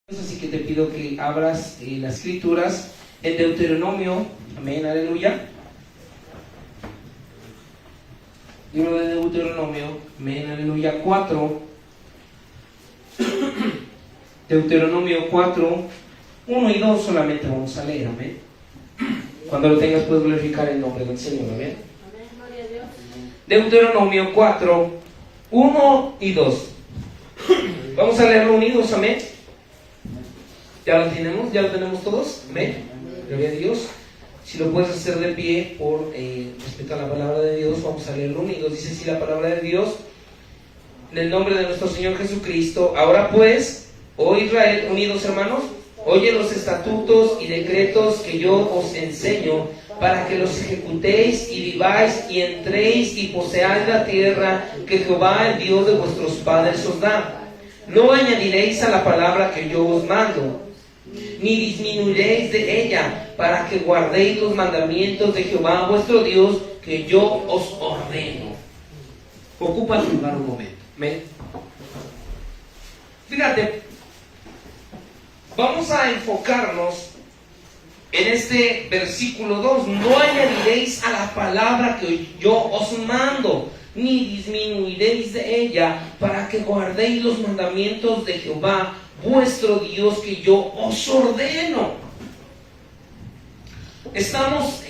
Así que te pido que abras las escrituras en Deuteronomio, amén, aleluya. Libro de Deuteronomio, amén, aleluya, 4. Deuteronomio 4, 1 y 2 solamente vamos a leer, amén. Cuando lo tengas puedes glorificar el nombre del Señor, amén. Amén, gloria a Dios. Deuteronomio 4, 1 y 2. Vamos a leerlo unidos, amén. ¿Ya lo tenemos? ¿Ya lo tenemos todos? Amén. Gloria a Dios. Si lo puedes hacer de pie por respeto a la palabra de Dios, vamos a leerlo unidos. Dice así la palabra de Dios, en el nombre de nuestro Señor Jesucristo. Ahora pues, oh Israel, unidos hermanos, oye los estatutos y decretos que yo os enseño, para que los ejecutéis y viváis y entréis y poseáis la tierra que Jehová, el Dios de vuestros padres, os da. No añadiréis a la palabra que yo os mando, ni disminuiréis de ella, para que guardéis los mandamientos de Jehová vuestro Dios, que yo os ordeno. Ocupa tu lugar un momento. ¿Ven? Fíjate, vamos a enfocarnos en este versículo 2. No añadiréis a la palabra que yo os mando, ni disminuiréis de ella, para que guardéis los mandamientos de Jehová vuestro Dios, que yo os ordeno. Estamos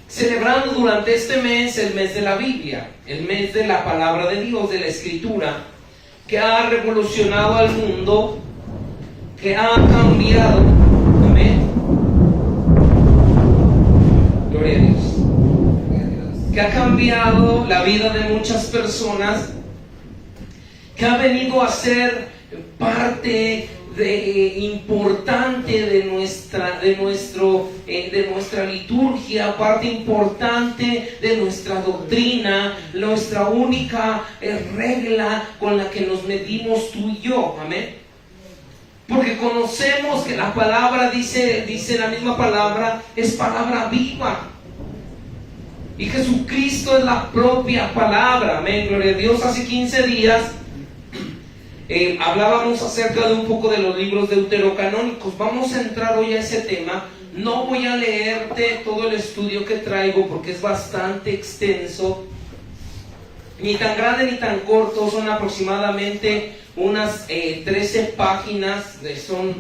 celebrando durante este mes el mes de la Biblia, el mes de la palabra de Dios, de la Escritura, que ha revolucionado al mundo, que ha cambiado. Amén. Gloria a Dios. Que ha cambiado la vida de muchas personas, que ha venido a ser parte importante de nuestra liturgia, parte importante de nuestra doctrina, nuestra única regla con la que nos medimos tú y yo, amén. Porque conocemos que la palabra, dice la misma palabra, es palabra viva. Y Jesucristo es la propia palabra, amén, gloria a Dios. Hace 15 días hablábamos acerca de un poco de los libros deuterocanónicos. Vamos a entrar hoy a ese tema. No voy a leerte todo el estudio que traigo porque es bastante extenso, ni tan grande ni tan corto. Son aproximadamente unas 13 páginas, son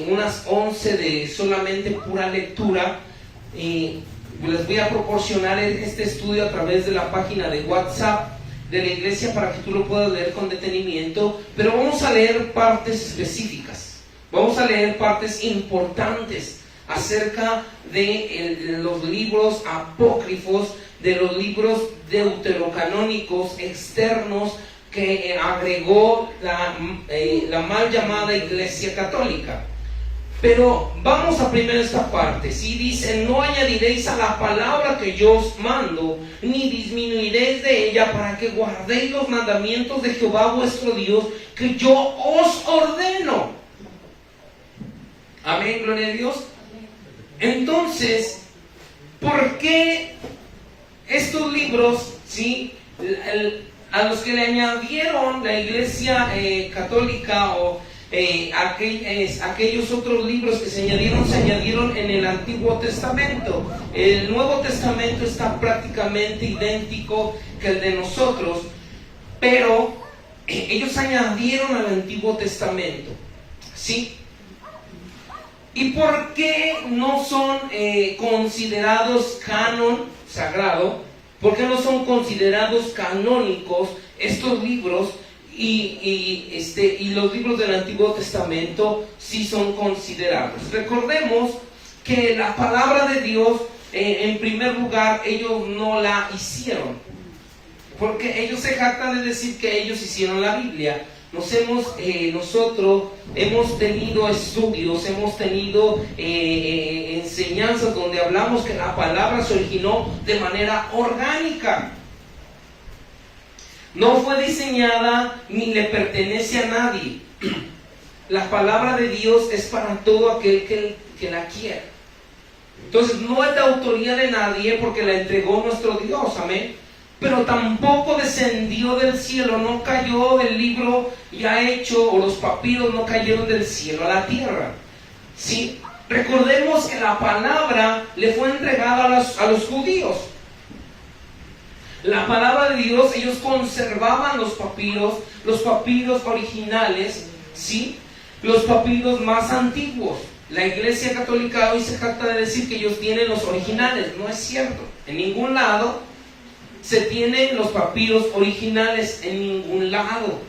unas 11 de solamente pura lectura. Y les voy a proporcionar este estudio a través de la página de WhatsApp de la iglesia para que tú lo puedas leer con detenimiento, pero vamos a leer partes específicas, vamos a leer partes importantes acerca de los libros apócrifos, de los libros deuterocanónicos externos que agregó la mal llamada Iglesia Católica. Pero vamos a primero esta parte. Si dice, no añadiréis a la palabra que yo os mando, ni disminuiréis de ella, para que guardéis los mandamientos de Jehová vuestro Dios, que yo os ordeno. Amén, gloria a Dios. Entonces, ¿por qué estos libros, sí, a los que le añadieron la Iglesia Católica o aquellos otros libros que se añadieron en el Antiguo Testamento? El Nuevo Testamento está prácticamente idéntico que el de nosotros, pero ellos añadieron al Antiguo Testamento, ¿sí? ¿Y por qué no son considerados canon sagrado? ¿Por qué no son considerados canónicos estos libros? Y los libros del Antiguo Testamento sí son considerados. Recordemos que la palabra de Dios, en primer lugar, ellos no la hicieron, porque ellos se jactan de decir que ellos hicieron la Biblia. Nosotros hemos tenido estudios, hemos tenido enseñanzas donde hablamos que la palabra se originó de manera orgánica. No fue diseñada ni le pertenece a nadie. La palabra de Dios es para todo aquel que la quiera. Entonces no es de autoría de nadie porque la entregó nuestro Dios, amén. pero tampoco descendió del cielo, no cayó el libro ya hecho, o los papiros no cayeron del cielo a la tierra. ¿Sí? Recordemos que la palabra le fue entregada a los judíos. La palabra de Dios, ellos conservaban los papiros originales, ¿sí? Los papiros más antiguos. La Iglesia Católica hoy se jacta de decir que ellos tienen los originales. No es cierto. En ningún lado se tienen los papiros originales, en ningún lado.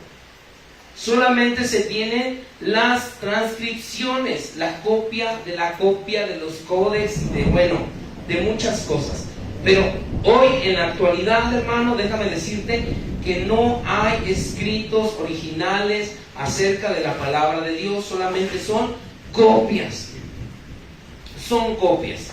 Solamente se tienen las transcripciones, la copia de los códex, de muchas cosas. Pero hoy, en la actualidad, hermano, déjame decirte que no hay escritos originales acerca de la palabra de Dios, solamente son copias. Son copias.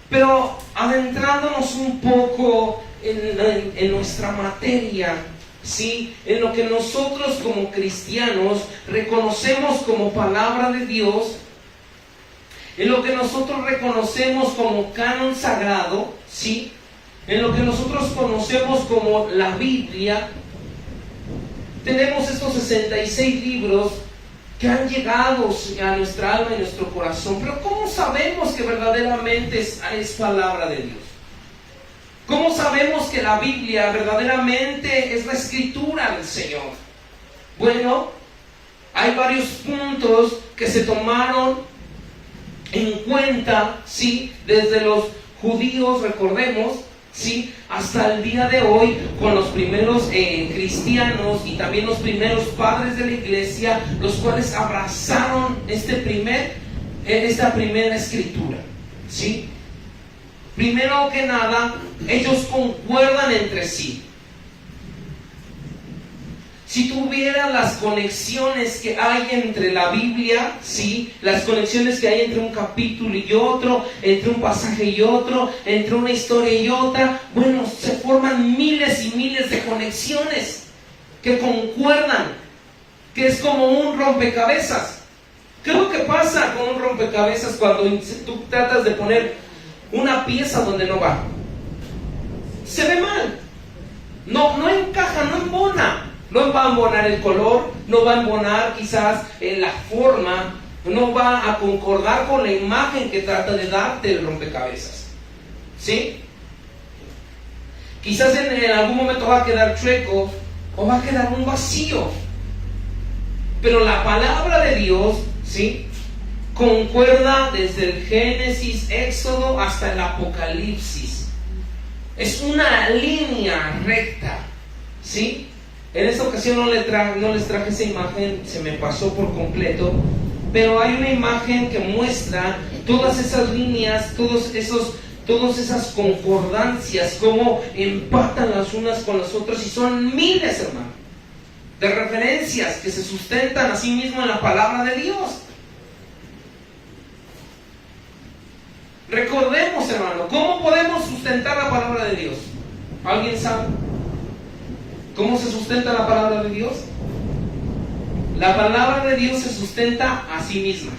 Pero adentrándonos un poco en nuestra materia, ¿sí? En lo que nosotros como cristianos reconocemos como palabra de Dios, en lo que nosotros reconocemos como canon sagrado, ¿sí? En lo que nosotros conocemos como la Biblia, tenemos estos 66 libros que han llegado a nuestra alma y nuestro corazón. Pero ¿cómo sabemos que verdaderamente es palabra de Dios? ¿Cómo sabemos que la Biblia verdaderamente es la escritura del Señor? Bueno, hay varios puntos que se tomaron en cuenta, ¿sí? Desde los judíos, recordemos, ¿sí? Hasta el día de hoy, con los primeros cristianos y también los primeros padres de la iglesia, los cuales abrazaron esta primera escritura, ¿sí? Primero que nada, ellos concuerdan entre sí. Si tuviera las conexiones que hay entre la Biblia, ¿sí? Las conexiones que hay entre un capítulo y otro, entre un pasaje y otro, entre una historia y otra, bueno, se forman miles y miles de conexiones que concuerdan, que es como un rompecabezas. ¿Qué es lo que pasa con un rompecabezas cuando tú tratas de poner una pieza donde no va? Se ve mal, no encaja, no embona. No va a embonar el color, no va a embonar quizás la forma, no va a concordar con la imagen que trata de darte el rompecabezas, ¿sí? Quizás en algún momento va a quedar chueco o va a quedar un vacío. Pero la palabra de Dios, ¿sí? Concuerda desde el Génesis, Éxodo hasta el Apocalipsis. Es una línea recta, ¿sí? En esta ocasión no les traje esa imagen, se me pasó por completo, pero hay una imagen que muestra todas esas líneas, todas esas concordancias, cómo empatan las unas con las otras, y son miles, hermano, de referencias que se sustentan a sí mismo en la palabra de Dios. Recordemos, hermano, ¿cómo podemos sustentar la palabra de Dios? ¿Alguien sabe? ¿Cómo se sustenta la palabra de Dios? La palabra de Dios se sustenta a sí misma.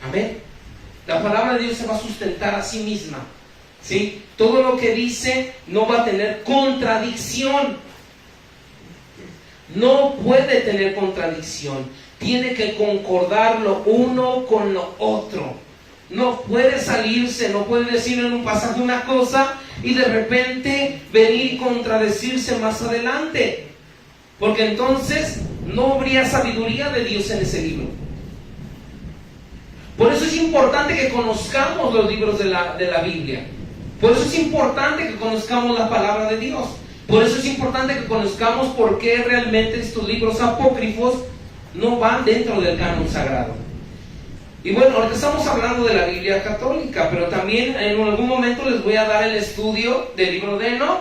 Amén. La palabra de Dios se va a sustentar a sí misma, ¿sí? Todo lo que dice no va a tener contradicción. No puede tener contradicción. Tiene que concordar lo uno con lo otro. No puede salirse, no puede decir en un pasaje una cosa y de repente venir y contradecirse más adelante, porque entonces no habría sabiduría de Dios en ese libro. Por eso es importante que conozcamos los libros de la Biblia. Por eso es importante que conozcamos la palabra de Dios. Por eso es importante que conozcamos por qué realmente estos libros apócrifos no van dentro del canon sagrado. Y bueno, ahorita estamos hablando de la Biblia católica, pero también en algún momento les voy a dar el estudio del libro de Enoc,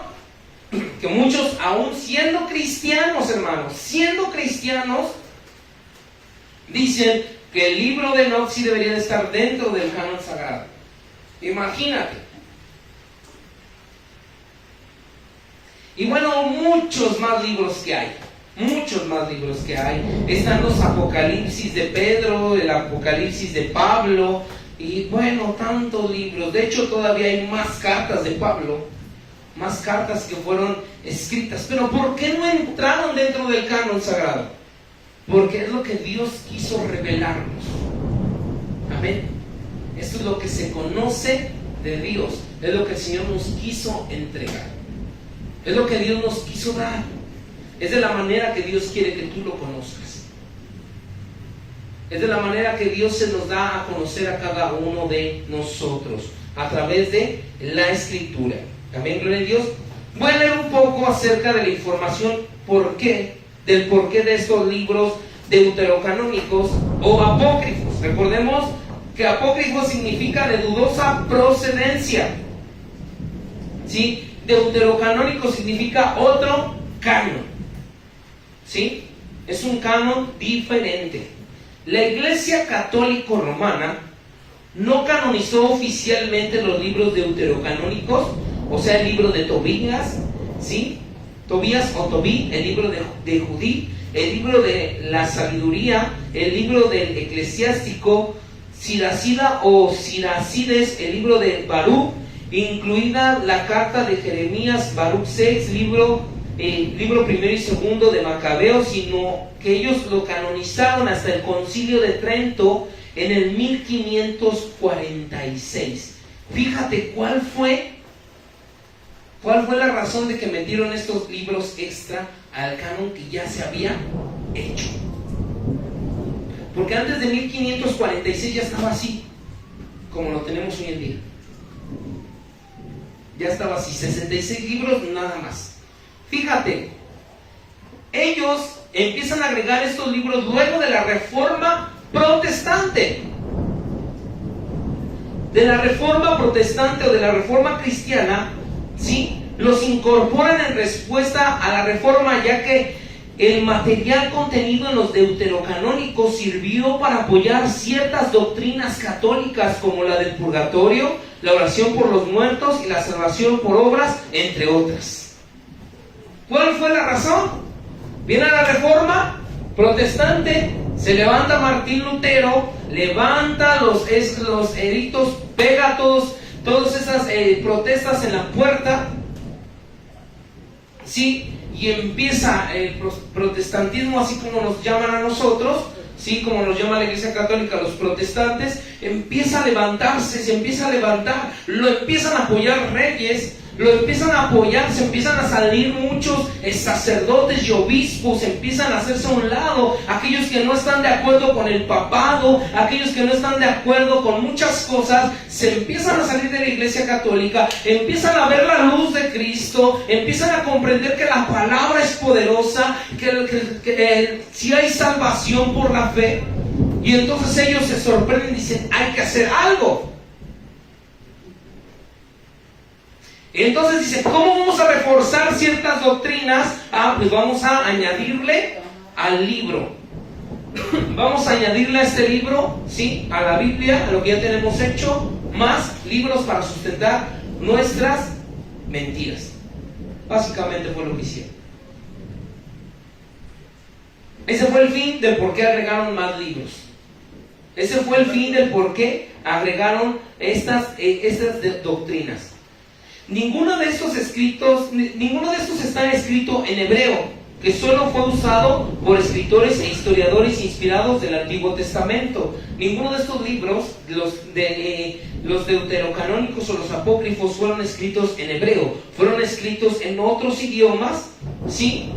que muchos, aún siendo cristianos, hermanos, dicen que el libro de Enoc sí debería de estar dentro del canon sagrado. Imagínate. Y bueno, muchos más libros que hay. Están los Apocalipsis de Pedro, el Apocalipsis de Pablo, y bueno, tantos libros. De hecho, todavía hay más cartas de Pablo más cartas que fueron escritas. Pero ¿por qué no entraron dentro del canon sagrado? Porque es lo que Dios quiso revelarnos. Amén. Esto es lo que se conoce de Dios. Es lo que el Señor nos quiso entregar. Es lo que Dios nos quiso dar. Es de la manera que Dios quiere que tú lo conozcas. Es de la manera que Dios se nos da a conocer a cada uno de nosotros, a través de la Escritura. Amén, gloria a Dios. Voy a leer un poco acerca de la información del porqué de estos libros deuterocanónicos o apócrifos. Recordemos que apócrifo significa de dudosa procedencia. ¿Sí? Deuterocanónico significa otro canon. ¿Sí? Es un canon diferente. La Iglesia Católica Romana no canonizó oficialmente los libros deuterocanónicos, o sea, el libro de Tobías, ¿sí? Tobías o Tobí, el libro de Judí, el libro de la sabiduría, el libro del eclesiástico, Siracida o Siracides, el libro de Baruch, incluida la carta de Jeremías, Baruch 6, libro primero y segundo de Macabeos, sino que ellos lo canonizaron hasta el Concilio de Trento en el 1546. Fíjate cuál fue la razón de que metieron estos libros extra al canon que ya se había hecho. Porque antes de 1546 ya estaba así, como lo tenemos hoy en día. Ya estaba así, 66 libros nada más. Fíjate, ellos empiezan a agregar estos libros luego de la Reforma Protestante. De la Reforma Protestante o de la Reforma Cristiana, ¿sí? Los incorporan en respuesta a la Reforma, ya que el material contenido en los deuterocanónicos sirvió para apoyar ciertas doctrinas católicas como la del purgatorio, la oración por los muertos y la salvación por obras, entre otras. ¿Cuál fue la razón? Viene la Reforma Protestante, se levanta Martín Lutero, levanta los edictos, pega todas esas protestas en la puerta, ¿sí? Y empieza el protestantismo, así como nos llaman a nosotros, ¿sí? Como nos llama la Iglesia Católica, los protestantes, empieza a levantarse, se empieza a levantar, lo empiezan a apoyar reyes, lo empiezan a apoyar, se empiezan a salir muchos sacerdotes y obispos, empiezan a hacerse a un lado, aquellos que no están de acuerdo con el papado, aquellos que no están de acuerdo con muchas cosas, se empiezan a salir de la Iglesia Católica, empiezan a ver la luz de Cristo, empiezan a comprender que la palabra es poderosa, que si hay salvación por la fe, y entonces ellos se sorprenden y dicen, hay que hacer algo. Entonces dice, ¿cómo vamos a reforzar ciertas doctrinas? Pues vamos a añadirle al libro. Vamos a añadirle a este libro, ¿sí? A la Biblia, a lo que ya tenemos hecho, más libros para sustentar nuestras mentiras. Básicamente fue lo que hicieron. Ese fue el fin del por qué agregaron más libros. Ese fue el fin del por qué agregaron estas doctrinas. Ninguno de estos está escrito en hebreo, que solo fue usado por escritores e historiadores inspirados del Antiguo Testamento. Ninguno de estos libros, los deuterocanónicos o los apócrifos, fueron escritos en hebreo. Fueron escritos en otros idiomas, sí,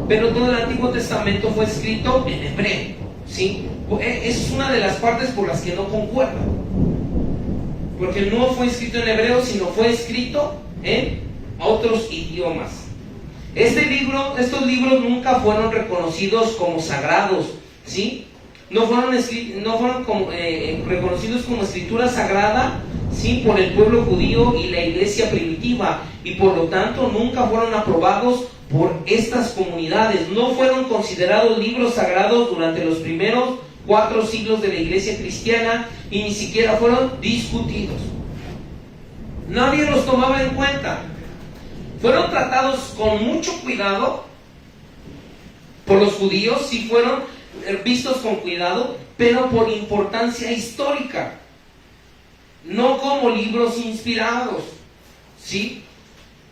pero todo el Antiguo Testamento fue escrito en hebreo, sí. Es una de las partes por las que no concuerdan. Porque no fue escrito en hebreo, sino fue escrito en otros idiomas. Estos libros nunca fueron reconocidos como sagrados, ¿sí? No fueron reconocidos como escritura sagrada, ¿sí? Por el pueblo judío y la iglesia primitiva, y por lo tanto nunca fueron aprobados por estas comunidades. No fueron considerados libros sagrados durante los primeros 4 siglos de la iglesia cristiana, y ni siquiera fueron discutidos. Nadie los tomaba en cuenta. Fueron tratados con mucho cuidado por los judíos, sí fueron vistos con cuidado, pero por importancia histórica, no como libros inspirados, ¿sí?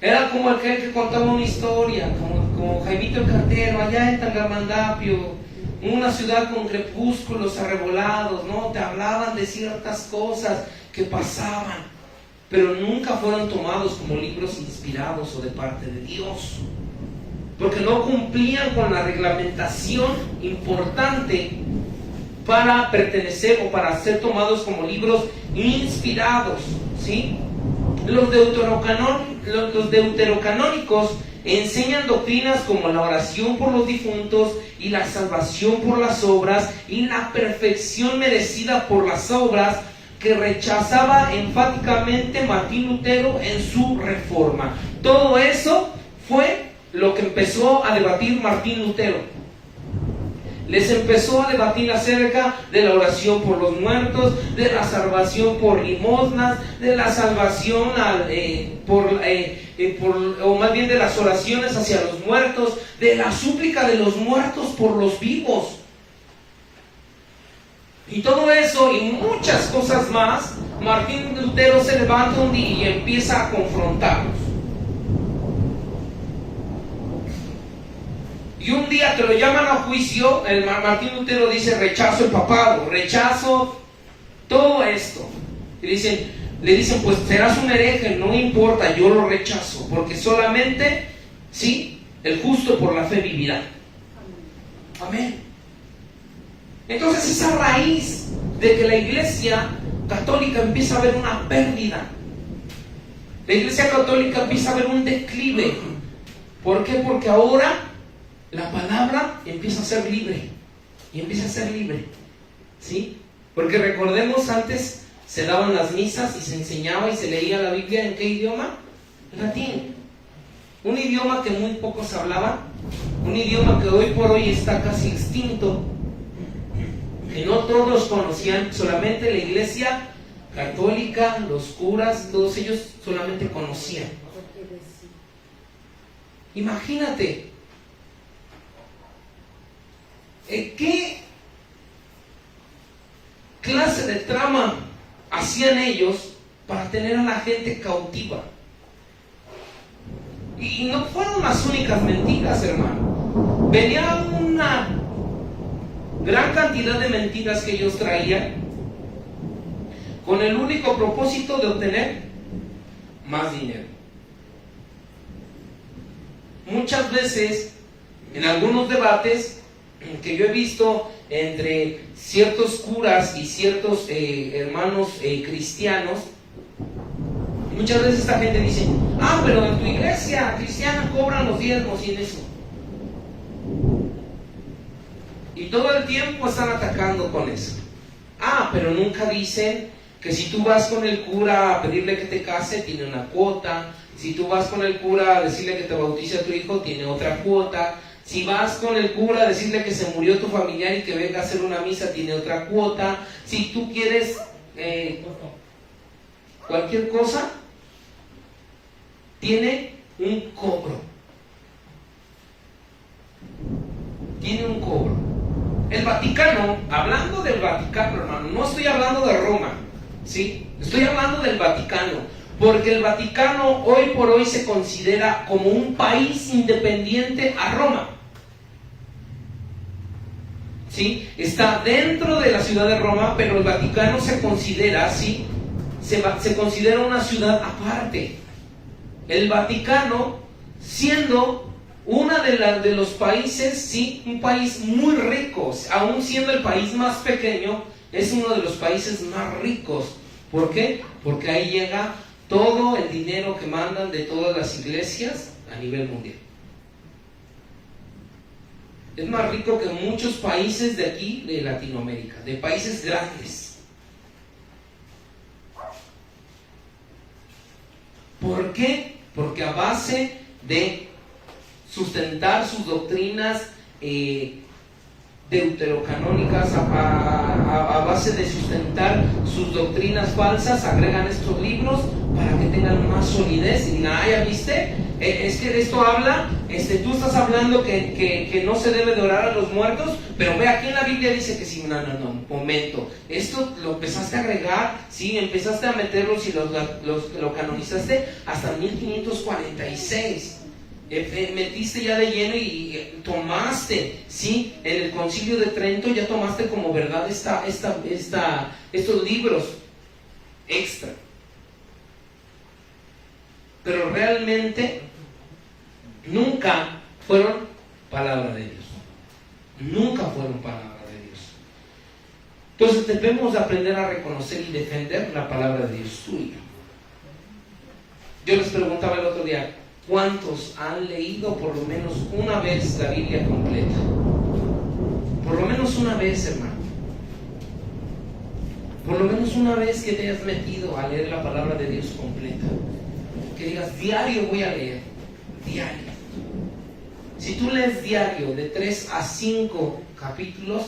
Era como aquel que contaba una historia, como Jaimito el Cartero, allá en Tangamandapio, una ciudad con crepúsculos arrebolados, ¿no? Te hablaban de ciertas cosas que pasaban, pero nunca fueron tomados como libros inspirados o de parte de Dios, porque no cumplían con la reglamentación importante para pertenecer o para ser tomados como libros inspirados, ¿sí? Los deuterocanónicos enseñan doctrinas como la oración por los difuntos y la salvación por las obras y la perfección merecida por las obras, que rechazaba enfáticamente Martín Lutero en su reforma. Todo eso fue lo que empezó a debatir Martín Lutero. Les empezó a debatir acerca de la oración por los muertos, de la salvación por limosnas, de la salvación o más bien de las oraciones hacia los muertos, de la súplica de los muertos por los vivos. Y todo eso y muchas cosas más, Martín Lutero se levanta un día y empieza a confrontarlos. Y un día que lo llaman a juicio, el Martín Lutero dice: rechazo el papado, rechazo todo esto. Y le dicen, pues serás un hereje, no importa, yo lo rechazo, porque solamente, sí, el justo por la fe vivirá. Amén. Entonces esa raíz de que la Iglesia Católica empieza a ver una pérdida, la Iglesia Católica empieza a ver un declive. ¿Por qué? Porque ahora la palabra empieza a ser libre, y empieza a ser libre, ¿sí? Porque recordemos, antes se daban las misas y se enseñaba y se leía la Biblia, ¿en qué idioma? Latín. Un idioma que muy pocos hablaban, un idioma que hoy por hoy está casi extinto, que no todos conocían, solamente la Iglesia Católica, los curas, todos ellos solamente conocían. Imagínate, ¿qué clase de trama hacían ellos para tener a la gente cautiva? Y no fueron las únicas mentiras, hermano. Venía una gran cantidad de mentiras que ellos traían con el único propósito de obtener más dinero. Muchas veces, en algunos debates que yo he visto entre ciertos curas y ciertos hermanos cristianos, muchas veces esta gente dice: pero en tu iglesia cristiana cobran los diezmos y en eso. Y todo el tiempo están atacando con eso. Pero nunca dicen que si tú vas con el cura a pedirle que te case, tiene una cuota. Si tú vas con el cura a decirle que te bautice a tu hijo, tiene otra cuota. Si vas con el cura a decirle que se murió tu familiar y que venga a hacer una misa, tiene otra cuota. Si tú quieres cualquier cosa, tiene un cobro. Tiene un cobro. El Vaticano, hablando del Vaticano, hermano, no estoy hablando de Roma, ¿sí? Estoy hablando del Vaticano, porque el Vaticano hoy por hoy se considera como un país independiente a Roma, ¿sí? Está dentro de la ciudad de Roma, pero el Vaticano se considera, ¿sí? Se considera una ciudad aparte. El Vaticano, siendo una de los países, sí, un país muy rico, aún siendo el país más pequeño, es uno de los países más ricos. ¿Por qué? Porque ahí llega todo el dinero que mandan de todas las iglesias a nivel mundial. Es más rico que muchos países de aquí, de Latinoamérica, de países grandes. ¿Por qué? Porque a base de sustentar sus doctrinas deuterocanónicas, a base de sustentar sus doctrinas falsas, agregan estos libros para que tengan más solidez y digan: ¿ya viste? Es que esto habla Tú estás hablando que no se debe de orar a los muertos, pero ve, aquí en la Biblia dice que sí. No, momento. Esto lo empezaste a agregar, sí, empezaste a meterlos y lo canonizaste hasta 1546. Metiste ya de lleno y tomaste, sí, en el Concilio de Trento ya tomaste como verdad estos libros extra. Pero realmente nunca fueron palabra de Dios. Nunca fueron palabra de Dios. Entonces debemos aprender a reconocer y defender la palabra de Dios tuya. Yo les preguntaba el otro día, ¿cuántos han leído por lo menos una vez la Biblia completa? Por lo menos una vez, hermano. Por lo menos una vez que te hayas metido a leer la palabra de Dios completa. Que digas, diario voy a leer. Diario. Si tú lees diario de 3 a 5 capítulos,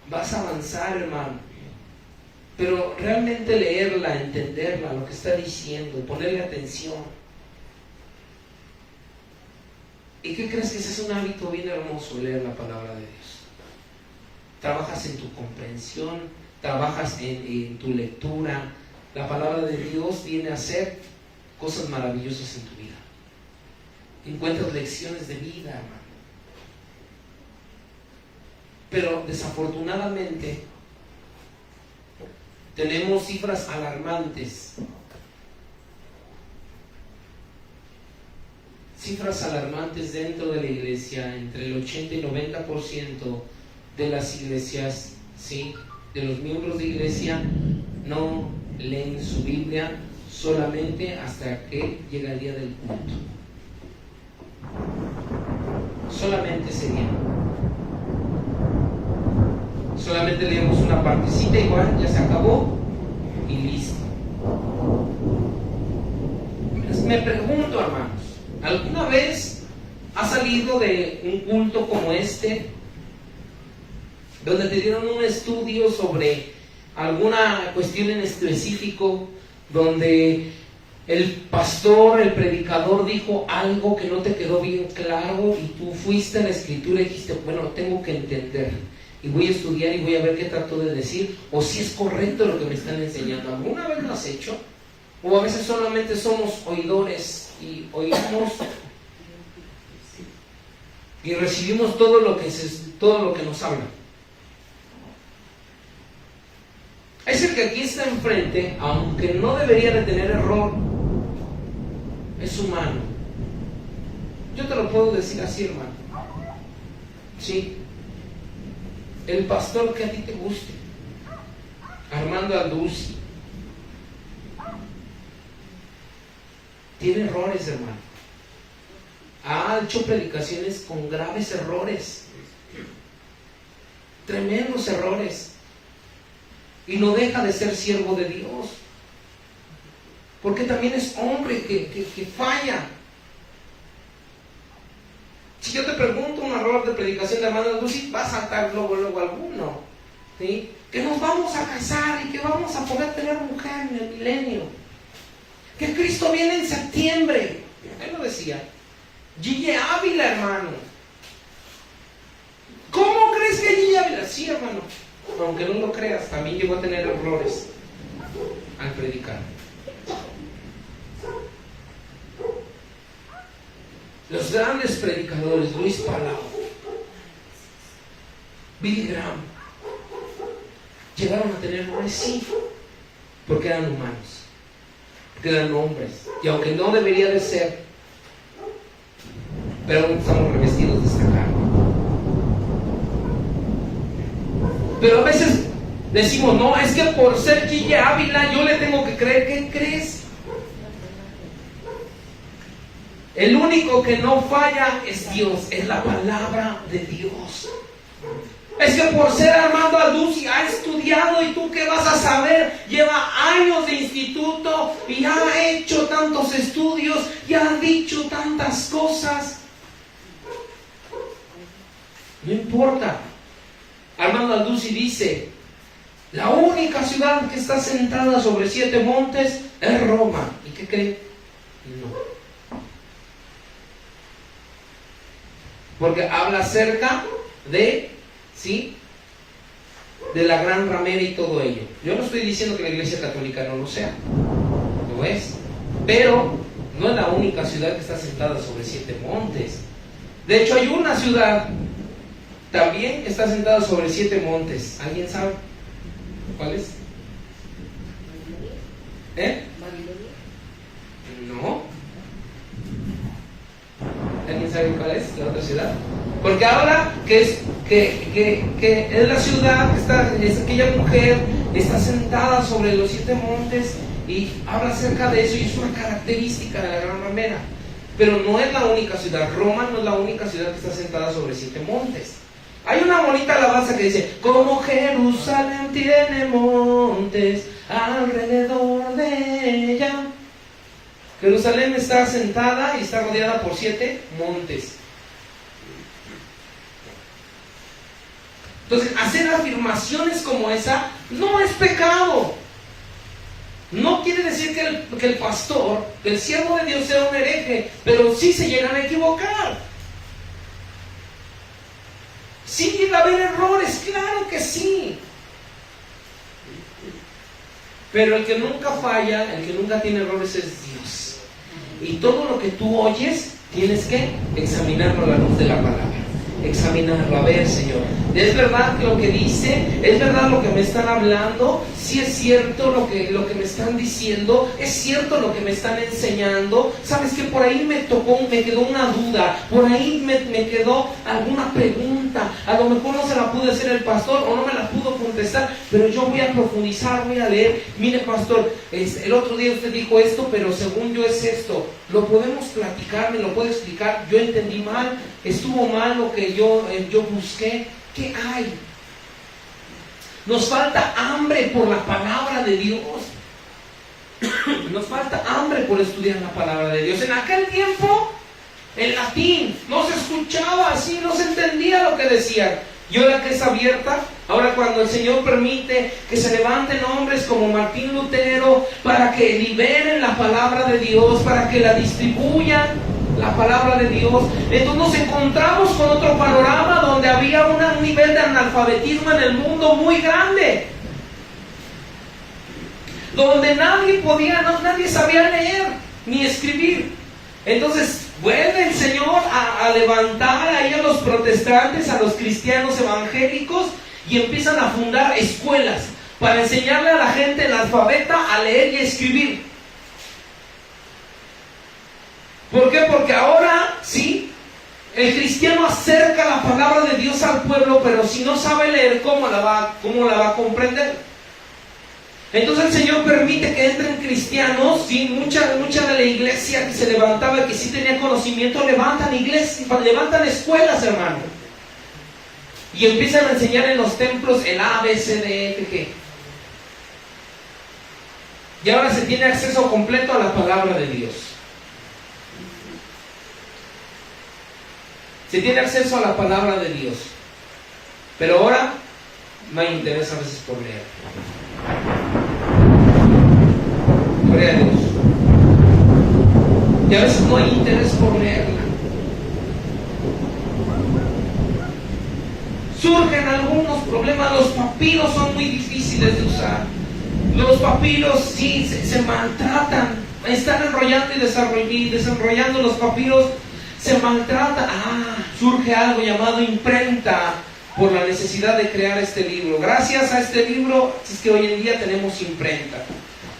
vas a avanzar, hermano. Pero realmente leerla, entenderla, lo que está diciendo, ponerle atención. ¿Y qué crees? Que ese es un hábito bien hermoso, leer la palabra de Dios. Trabajas en tu comprensión, trabajas en tu lectura. La palabra de Dios viene a hacer cosas maravillosas en tu vida. Encuentras lecciones de vida, hermano. Pero desafortunadamente tenemos cifras alarmantes. Cifras alarmantes dentro de la iglesia. Entre el 80 y 90% de las iglesias, ¿sí?, de los miembros de iglesia, no leen su Biblia solamente hasta que llega el día del culto. Solamente ese día. Solamente leemos una partecita, igual ya se acabó y listo. Me pregunto, hermanos, ¿alguna vez ha salido de un culto como este, donde te dieron un estudio sobre alguna cuestión en específico, donde el pastor, el predicador dijo algo que no te quedó bien claro y tú fuiste a la escritura y dijiste, bueno, tengo que entender y voy a estudiar y voy a ver qué trató de decir, o si es correcto lo que me están enseñando? ¿Alguna vez lo has hecho? O a veces solamente somos oidores y oímos y recibimos todo lo que nos habla. Es el que aquí está enfrente, aunque no debería de tener error, es humano. Yo te lo puedo decir así, hermano. Sí. El pastor que a ti te guste, Armando Alduzzi, tiene errores, hermano. Ha hecho predicaciones con graves errores, tremendos errores, y no deja de ser siervo de Dios, porque también es hombre que falla. Si yo te pregunto un error de predicación de Armando Alduzzi, va a saltar luego alguno, ¿sí? Que nos vamos a casar y que vamos a poder tener mujer en el milenio, que Cristo viene en septiembre. Él lo decía. Gigi Ávila, hermano. ¿Cómo crees que Gigi Ávila? Sí, hermano. Aunque no lo creas, también llegó a tener errores al predicar. Los grandes predicadores, Luis Palau, Billy Graham, llegaron a tener errores, sí, porque eran humanos, porque eran hombres, y aunque no debería de ser, pero estamos revestidos de esta carne. Pero a veces decimos, no, es que por ser Gigi Ávila yo le tengo que creer. ¿Qué crees? El único que no falla es Dios, es la palabra de Dios. Es que por ser Armando Alduzzi ha estudiado, y tú qué vas a saber, lleva años de instituto y ha hecho tantos estudios y ha dicho tantas cosas. No importa. Armando Alduzzi dice, la única ciudad que está sentada sobre 7 montes es Roma. ¿Y qué creen? No. Porque habla acerca de, ¿sí?, de la gran ramera y todo ello. Yo no estoy diciendo que la Iglesia Católica no lo sea, lo es, pero no es la única ciudad que está sentada sobre 7 montes. De hecho, hay una ciudad también que está sentada sobre 7 montes. ¿Alguien sabe cuál es? No. ¿Alguien sabe cuál es la otra ciudad? Porque habla que es la ciudad, es aquella mujer, está sentada sobre los 7 montes, y habla acerca de eso, y es una característica de la gran ramera. Pero no es la única ciudad. Roma no es la única ciudad que está sentada sobre 7 montes. Hay una bonita alabanza que dice: como Jerusalén tiene montes alrededor de ella. Jerusalén está sentada y está rodeada por 7 montes. Entonces, hacer afirmaciones como esa no es pecado. No quiere decir que el pastor, que el siervo de Dios, sea un hereje, pero sí se llegan a equivocar. Sí, va a haber errores, claro que sí. Pero el que nunca falla, el que nunca tiene errores, es Dios. Y todo lo que tú oyes, tienes que examinarlo a la luz de la palabra. Examinarlo, a ver, Señor, ¿es verdad lo que dice? ¿Es verdad lo que me están hablando? ¿Sí es cierto lo que me están diciendo? ¿Es cierto lo que me están enseñando? ¿Sabes que por ahí me quedó una duda? Por ahí me quedó alguna pregunta. A lo mejor no se la pude hacer el pastor o no me la pudo contestar, pero yo voy a profundizar, voy a leer. Mire, pastor, el otro día usted dijo esto, pero según yo es esto. ¿Lo podemos platicar? ¿Me lo puede explicar? Yo entendí mal, estuvo mal lo que yo busqué. ¿Qué hay? Nos falta hambre por la palabra de Dios. Nos falta hambre por estudiar la palabra de Dios. En aquel tiempo, el latín no se escuchaba así, no se entendía lo que decían. Y ahora que es abierta, ahora cuando el Señor permite que se levanten hombres como Martín Lutero para que liberen la palabra de Dios, para que la distribuyan, la palabra de Dios, entonces nos encontramos con otro panorama donde había un nivel de analfabetismo en el mundo muy grande, donde nadie sabía leer ni escribir. Entonces vuelve el Señor a levantar ahí a los protestantes, a los cristianos evangélicos, y empiezan a fundar escuelas para enseñarle a la gente analfabeta a leer y a escribir. ¿Por qué? Porque ahora, sí, el cristiano acerca la palabra de Dios al pueblo, pero si no sabe leer, ¿cómo la va a comprender? Entonces el Señor permite que entren cristianos, ¿sí? Mucha de la iglesia que se levantaba, que sí tenía conocimiento, levantan escuelas, hermano. Y empiezan a enseñar en los templos el A, B, C, D, F, G. Y ahora se tiene acceso completo a la palabra de Dios. Se tiene acceso a la palabra de Dios. Pero ahora no hay interés a veces por leer. Gloria a Dios. Y a veces no hay interés por leerla. Surgen algunos problemas. Los papiros son muy difíciles de usar. Los papiros sí se maltratan. Están enrollando y desenrollando los papiros. Se maltrata. Surge algo llamado imprenta por la necesidad de crear este libro. Gracias a este libro es que hoy en día tenemos imprenta.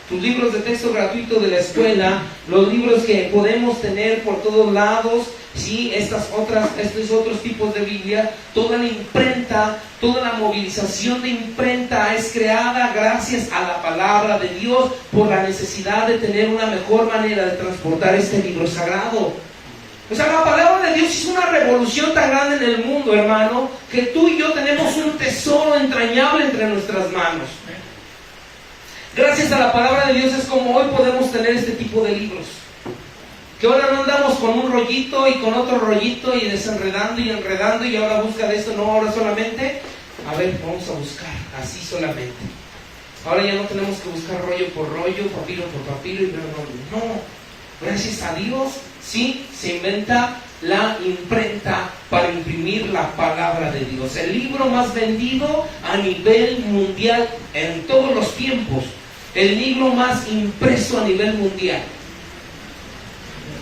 Tus libros de texto gratuito de la escuela, los libros que podemos tener por todos lados, ¿sí? Estos otros tipos de Biblia, toda la imprenta, toda la movilización de imprenta es creada gracias a la palabra de Dios, por la necesidad de tener una mejor manera de transportar este libro sagrado. O sea, la palabra de Dios hizo una revolución tan grande en el mundo, hermano, que tú y yo tenemos un tesoro entrañable entre nuestras manos. Gracias a la palabra de Dios es como hoy podemos tener este tipo de libros. Que ahora no andamos con un rollito y con otro rollito y desenredando y enredando y ahora busca de esto, no, ahora solamente, vamos a buscar, así solamente. Ahora ya no tenemos que buscar rollo por rollo, papiro por papiro y no. Gracias a Dios, sí, se inventa la imprenta para imprimir la palabra de Dios. El libro más vendido a nivel mundial en todos los tiempos. El libro más impreso a nivel mundial.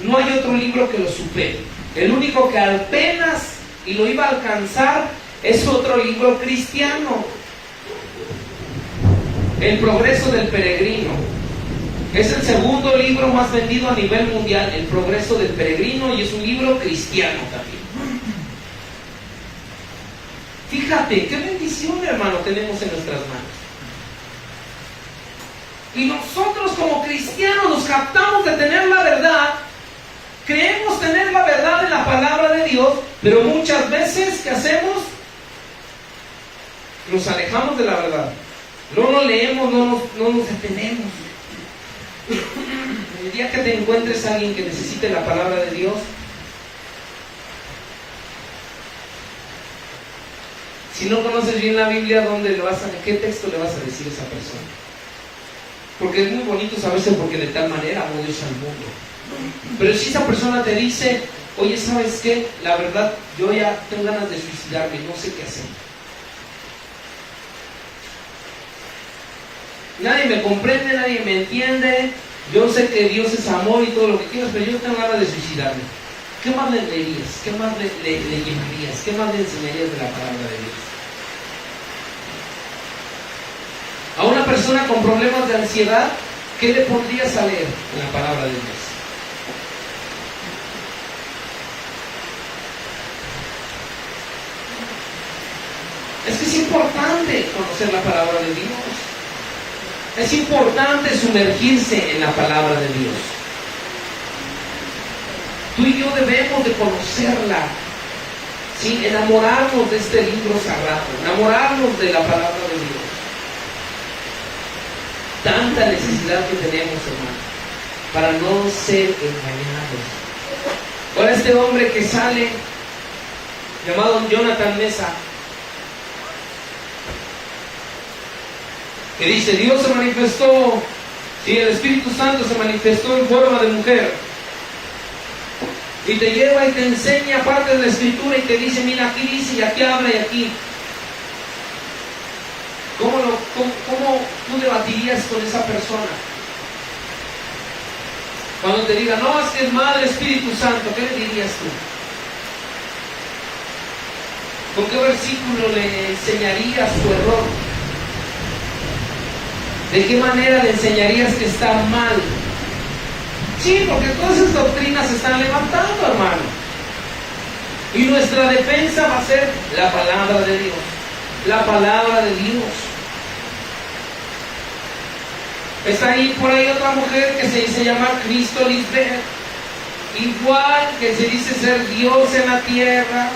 No hay otro libro que lo supere. El único que apenas y lo iba a alcanzar es otro libro cristiano. El progreso del peregrino. Es el segundo libro más vendido a nivel mundial, El progreso del peregrino, y es un libro cristiano también. Fíjate, qué bendición, hermano, tenemos en nuestras manos. Y nosotros como cristianos nos captamos de tener la verdad, creemos tener la verdad en la palabra de Dios, pero muchas veces, ¿qué hacemos? Nos alejamos de la verdad. No lo leemos, no nos detenemos. El día que te encuentres a alguien que necesite la palabra de Dios, si no conoces bien la Biblia, ¿qué texto le vas a decir a esa persona? Porque es muy bonito saberse porque de tal manera amó Dios al mundo. Pero si esa persona te dice, oye, ¿sabes qué? La verdad, yo ya tengo ganas de suicidarme, no sé qué hacer. Nadie me comprende, nadie me entiende. Yo sé que Dios es amor y todo lo que quieras, pero yo tengo ganas de suicidarme. ¿Qué más le leerías? ¿Qué más le llevarías? ¿Qué más le enseñarías de la palabra de Dios? A una persona con problemas de ansiedad, ¿qué le pondrías a leer en la palabra de Dios? Es que es importante conocer la palabra de Dios. Es importante sumergirse en la palabra de Dios. Tú y yo debemos de conocerla, ¿sí? Enamorarnos de este libro sagrado, enamorarnos de la palabra de Dios. Tanta necesidad que tenemos, hermano, para no ser engañados. Ahora este hombre que sale, llamado Jonathan Mesa, que dice, Dios se manifestó, y el Espíritu Santo se manifestó en forma de mujer, y te lleva y te enseña parte de la Escritura y te dice, mira, aquí dice y aquí habla y aquí. ¿Cómo tú debatirías con esa persona? Cuando te diga, no, es que es Madre Espíritu Santo, ¿qué le dirías tú? ¿Con qué versículo le enseñarías su error? ¿De qué manera le enseñarías que está mal? Sí, porque todas esas doctrinas se están levantando, hermano. Y nuestra defensa va a ser la palabra de Dios. La palabra de Dios. Está ahí por ahí otra mujer que se dice llamar Cristo Lisbeth. Igual que se dice ser Dios en la tierra.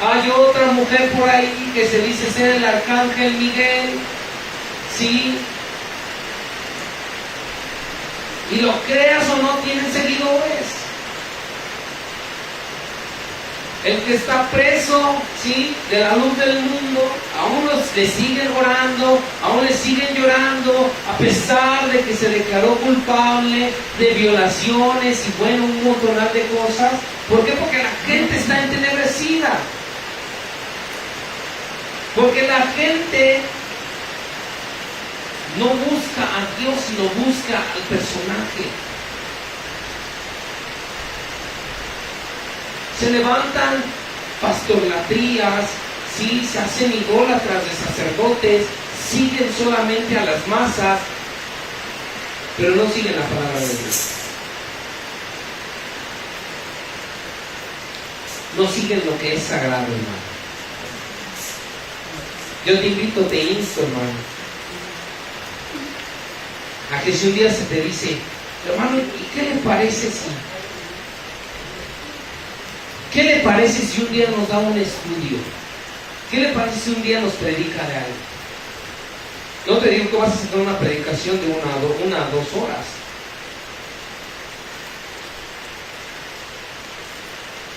Hay otra mujer por ahí que se dice ser el arcángel Miguel. Sí. Y lo creas o no, tienen seguidores. El que está preso, ¿sí?, de la luz del mundo, aún le siguen orando, aún le siguen llorando, a pesar de que se declaró culpable de violaciones y bueno, un montonal de cosas. ¿Por qué? Porque la gente está entenebrecida. Porque la gente no busca a Dios, sino busca al personaje. Se levantan pastorlatrías, ¿sí?, se hacen idólatras de sacerdotes, siguen solamente a las masas, pero no siguen la palabra de Dios. No siguen lo que es sagrado, hermano. Yo te invito, te insto, hermano, a que si un día se te dice, hermano, ¿y qué le parece si? ¿Qué le parece si un día nos da un estudio? ¿Qué le parece si un día nos predica de algo? No te digo que vas a sacar una predicación de una a 2 horas.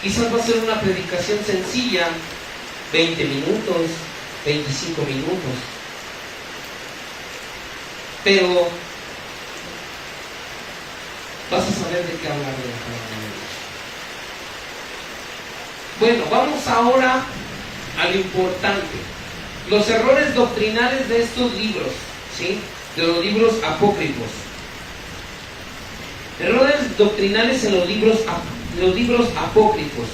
Quizás va a ser una predicación sencilla, 20 minutos, 25 minutos. Pero vas a saber de qué hablar de la palabra de Dios. Bueno, vamos ahora a lo importante. Los errores doctrinales de estos libros, ¿sí? De los libros apócrifos. Errores doctrinales en los libros apócrifos.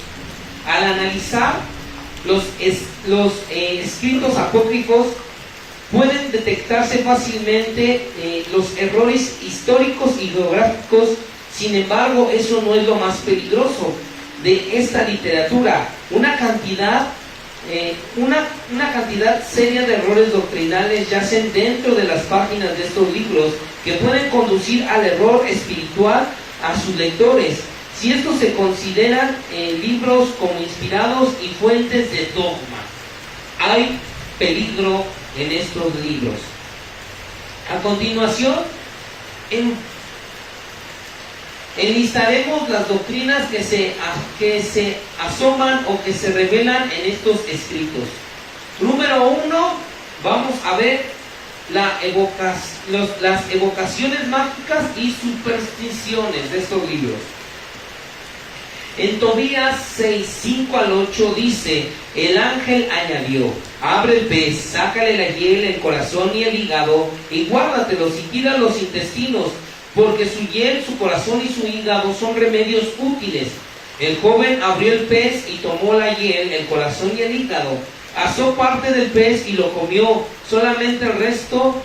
Al analizar los escritos apócrifos, pueden detectarse fácilmente los errores históricos y geográficos. Sin embargo, eso no es lo más peligroso de esta literatura. Una cantidad seria de errores doctrinales yacen dentro de las páginas de estos libros que pueden conducir al error espiritual a sus lectores, si estos se consideran libros como inspirados y fuentes de dogma. Hay peligro en estos libros. A continuación, enlistaremos las doctrinas que se asoman o que se revelan en estos escritos. Número 1, vamos a ver las evocaciones mágicas y supersticiones de estos libros. En Tobías 6, 5 al 8 dice: el ángel añadió, abre el pez, sácale la hiel, el corazón y el hígado, y guárdatelos y tira los intestinos, porque su hiel, su corazón y su hígado son remedios útiles. El joven abrió el pez y tomó la hiel, el corazón y el hígado. Asó parte del pez y lo comió, solamente el resto,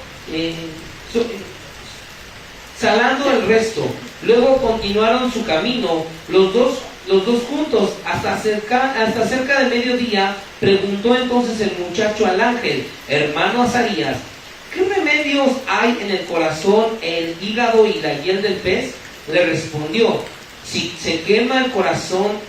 salando el resto. Luego continuaron su camino, los dos juntos, hasta cerca de mediodía. Preguntó entonces el muchacho al ángel: hermano Azarías, ¿qué remedios hay en el corazón, el hígado y la hiel del pez? Le respondió: si se quema el corazón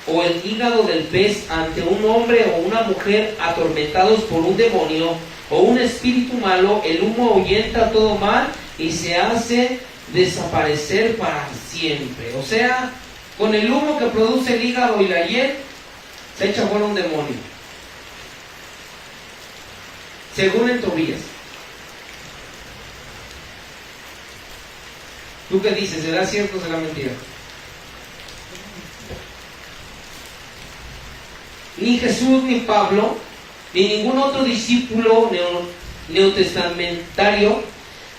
o el hígado del pez ante un hombre o una mujer atormentados por un demonio o un espíritu malo, el humo ahuyenta todo mal y se hace desaparecer para siempre. O sea, con el humo que produce el hígado y la hiel, se echa fuera un demonio. Según en Tobías. ¿Tú qué dices? ¿Será cierto o será mentira? Ni Jesús, ni Pablo, ni ningún otro discípulo neotestamentario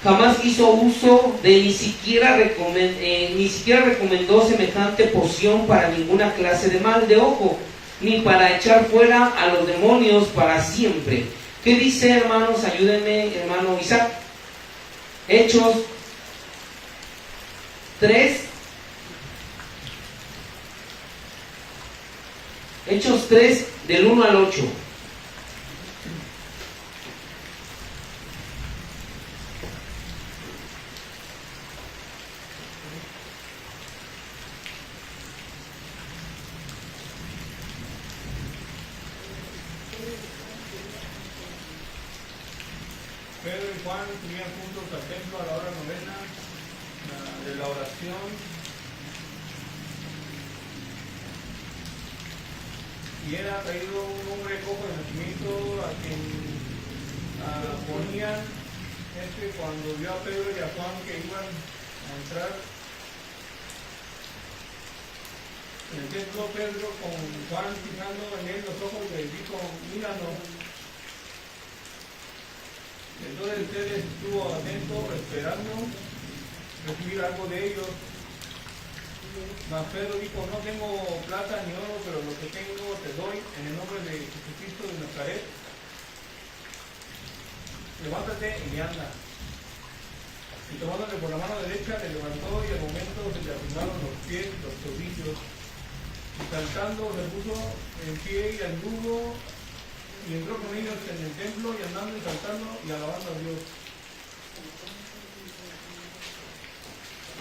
jamás hizo uso de ni siquiera recomendó semejante poción para ninguna clase de mal de ojo, ni para echar fuera a los demonios para siempre. ¿Qué dice, hermanos? Ayúdenme, hermano Isaac. Hechos 3. Hechos 3, del 1 al 8. Pedro y Juan subían juntos al templo a la hora novena de la oración, y era traído un hombre cojo de nacimiento, a quien ponían. Cuando vio a Pedro y a Juan que iban a entrar en el templo, Pedro con Juan fijando en él los ojos le dijo: míranos. Entonces ustedes estuvo atento, esperando recibir algo de ellos. Mas Pedro dijo: no tengo plata ni oro, pero lo que tengo te doy. En el nombre de Jesucristo de Nazaret, levántate y anda. Y tomándole por la mano derecha, le levantó, y al momento se le afirmaron los pies, los tobillos. Y saltando se puso en pie y anduvo, y entró con ellos en el templo, y andando y saltando y alabando a Dios.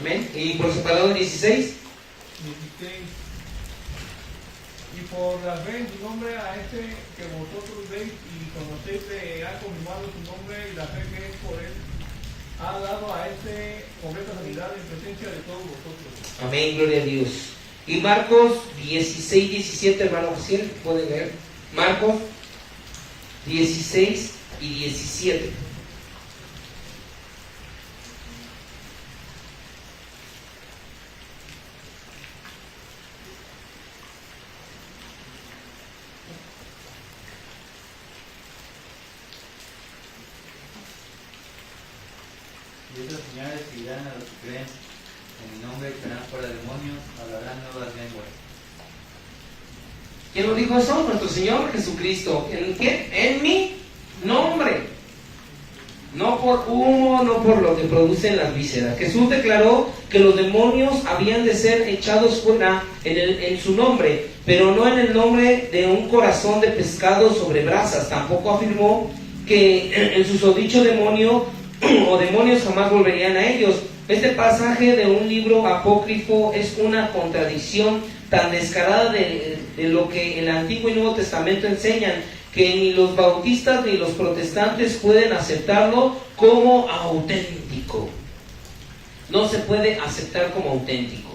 Amén. Y por separado 16. Y por la fe en su nombre a este que vosotros veis y conocéis, le ha confirmado su nombre, y la fe que es por él ha dado a este completa sanidad en presencia de todos vosotros. Amén, gloria a Dios. Y Marcos 16, 17, hermano José, ¿pueden leer? Marcos 16 y 17. señales seguirán a los que creen. En mi nombre echarán fuera demonios, hablarán nuevas lenguas. ¿Quién nos dijo eso? Nuestro Señor Jesucristo. ¿En qué? En mi nombre. No por humo, no por lo que producen las vísceras. Jesús declaró que los demonios habían de ser echados fuera en su nombre, pero no en el nombre de un corazón de pescado sobre brasas. Tampoco afirmó que el susodicho demonio o demonios jamás volverían a ellos. Este pasaje de un libro apócrifo es una contradicción tan descarada de lo que el Antiguo y Nuevo Testamento enseñan, que ni los bautistas ni los protestantes pueden aceptarlo como auténtico. No se puede aceptar como auténtico.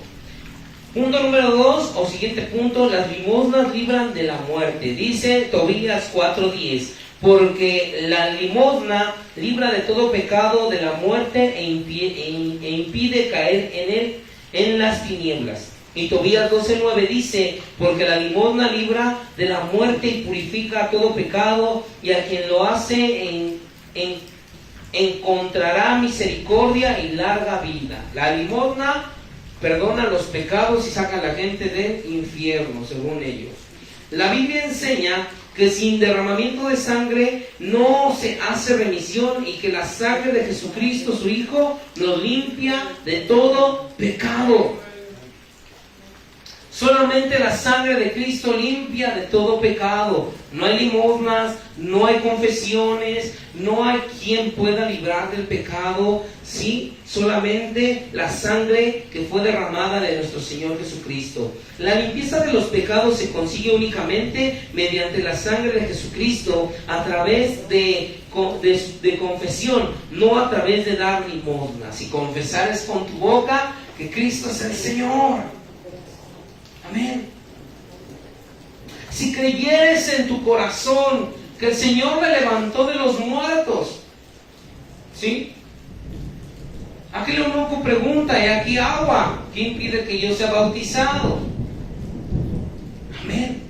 Punto número 2, o siguiente punto, las limosnas libran de la muerte. Dice Tobías 4:10, porque la limosna libra de todo pecado, de la muerte e impide caer en las tinieblas. Y Tobías 12:9 dice, porque la limosna libra de la muerte y purifica todo pecado, y a quien lo hace encontrará misericordia y larga vida. La limosna perdona los pecados y saca a la gente del infierno, según ellos. La Biblia enseña que sin derramamiento de sangre no se hace remisión, y que la sangre de Jesucristo, su Hijo, nos limpia de todo pecado. Solamente la sangre de Cristo limpia de todo pecado. No hay limosnas, no hay confesiones, no hay quien pueda librar del pecado. Sí, solamente la sangre que fue derramada de nuestro Señor Jesucristo. La limpieza de los pecados se consigue únicamente mediante la sangre de Jesucristo, a través de confesión, no a través de dar limosnas. Y confesar es con tu boca que Cristo es el Señor. Amén. Si creyeres en tu corazón que el Señor me levantó de los muertos, ¿sí? Aquel eunuco pregunta, ¿y aquí agua? ¿Quién impide que yo sea bautizado? Amén.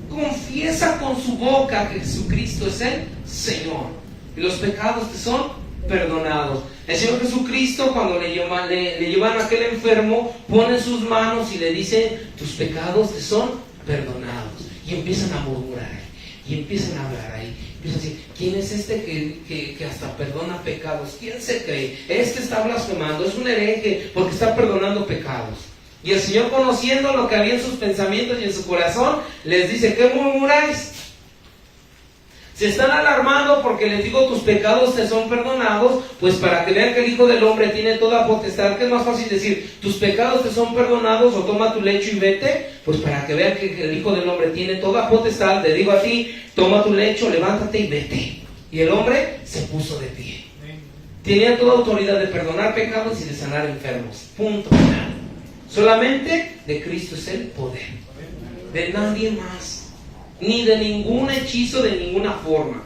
Confiesa con su boca que Jesucristo es el Señor, y los pecados te son perdonados. El Señor Jesucristo, cuando le llevan a aquel enfermo, pone sus manos y le dice, tus pecados te son perdonados. Y empiezan a murmurar y empiezan a hablar ahí. Empiezan a decir, ¿quién es este que hasta perdona pecados? ¿Quién se cree? Este está blasfemando, es un hereje porque está perdonando pecados. Y el Señor, conociendo lo que había en sus pensamientos y en su corazón, les dice, ¿qué murmuráis? Se están alarmando porque les digo, tus pecados te son perdonados. Pues para que vean que el Hijo del Hombre tiene toda potestad, que es más fácil decir, tus pecados te son perdonados, o toma tu lecho y vete. Pues para que vean que el Hijo del Hombre tiene toda potestad, le digo a ti, toma tu lecho, levántate y vete. Y el hombre se puso de pie. Tenía toda autoridad de perdonar pecados y de sanar enfermos. Punto final. Solamente de Cristo es el poder, de nadie más, ni de ningún hechizo de ninguna forma.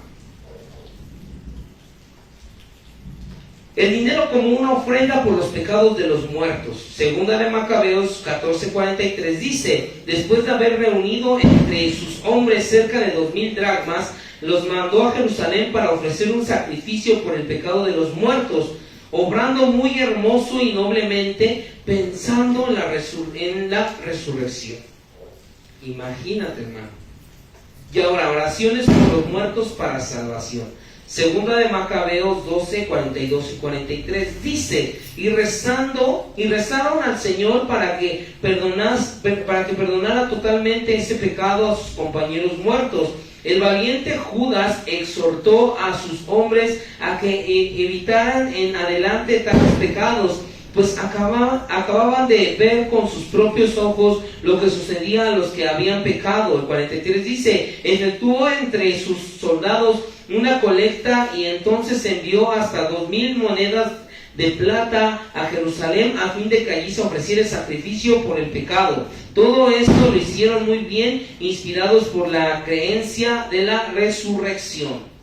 El dinero como una ofrenda por los pecados de los muertos. Segunda de Macabeos 14:43 dice, después de haber reunido entre sus hombres cerca de 2,000 dracmas, los mandó a Jerusalén para ofrecer un sacrificio por el pecado de los muertos, obrando muy hermoso y noblemente, pensando en la resurrección. Imagínate, hermano. Y ahora, oraciones por los muertos para salvación. Segunda de Macabeos 12:42 y 43 dice, y rezaron al Señor para que perdonara totalmente ese pecado a sus compañeros muertos. El valiente Judas exhortó a sus hombres a que evitaran en adelante tales pecados, pues acababan de ver con sus propios ojos lo que sucedía a los que habían pecado. El 43 dice, efectuó entre sus soldados una colecta, y entonces envió hasta 2,000 monedas de plata a Jerusalén, a fin de que allí se ofreciera el sacrificio por el pecado. Todo esto lo hicieron muy bien, inspirados por la creencia de la resurrección.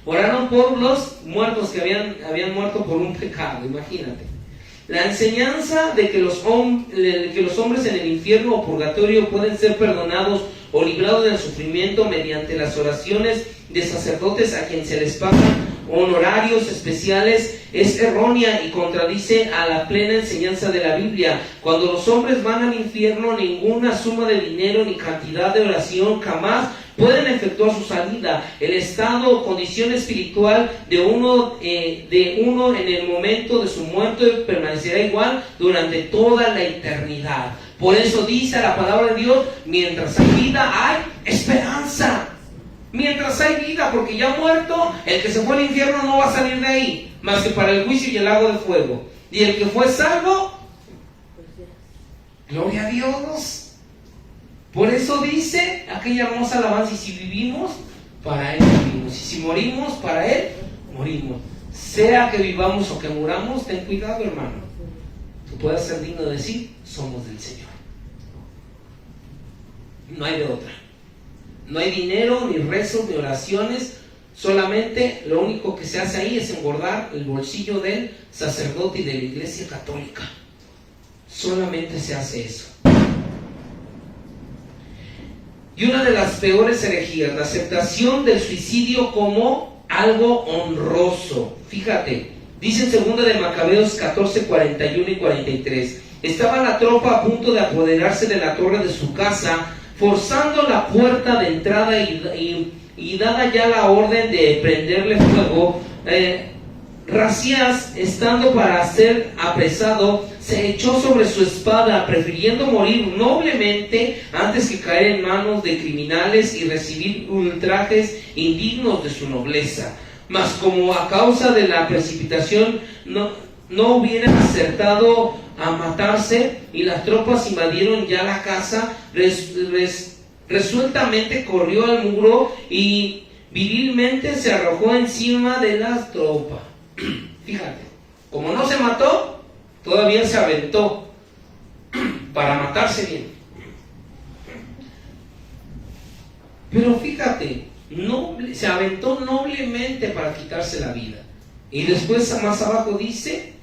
Oraron por los muertos que habían muerto por un pecado, imagínate. La enseñanza de que los hombres en el infierno o purgatorio pueden ser perdonados o librados del sufrimiento mediante las oraciones de sacerdotes a quien se les pagan honorarios especiales, es errónea y contradice a la plena enseñanza de la Biblia. Cuando los hombres van al infierno, ninguna suma de dinero ni cantidad de oración jamás pueden efectuar su salida. El estado o condición espiritual de uno en el momento de su muerte permanecerá igual durante toda la eternidad. Por eso dice la palabra de Dios: mientras hay vida hay esperanza. Mientras hay vida, porque ya muerto, el que se fue al infierno no va a salir de ahí, más que para el juicio y el lago de fuego. Y el que fue salvo, gloria a Dios. Por eso dice aquella hermosa alabanza: y si vivimos, para Él vivimos, y si morimos, para Él morimos. Sea que vivamos o que muramos, ten cuidado, hermano. Tú puedes ser digno de decir: somos del Señor. No hay de otra. No hay dinero, ni rezos, ni oraciones. Solamente lo único que se hace ahí es engordar el bolsillo del sacerdote y de la Iglesia Católica. Solamente se hace eso. Y una de las peores herejías, la aceptación del suicidio como algo honroso. Fíjate, dice en 2 de Macabeos 14, 41 y 43: estaba la tropa a punto de apoderarse de la torre de su casa, forzando la puerta de entrada y dada ya la orden de prenderle fuego, Racías, estando para ser apresado, se echó sobre su espada, prefiriendo morir noblemente antes que caer en manos de criminales y recibir ultrajes indignos de su nobleza. Mas como a causa de la precipitación no hubiera acertado a matarse y las tropas invadieron ya la casa, resueltamente corrió al muro y virilmente se arrojó encima de las tropas. Fíjate, como no se mató, todavía se aventó para matarse bien. Pero fíjate, se aventó noblemente para quitarse la vida. Y después más abajo dice,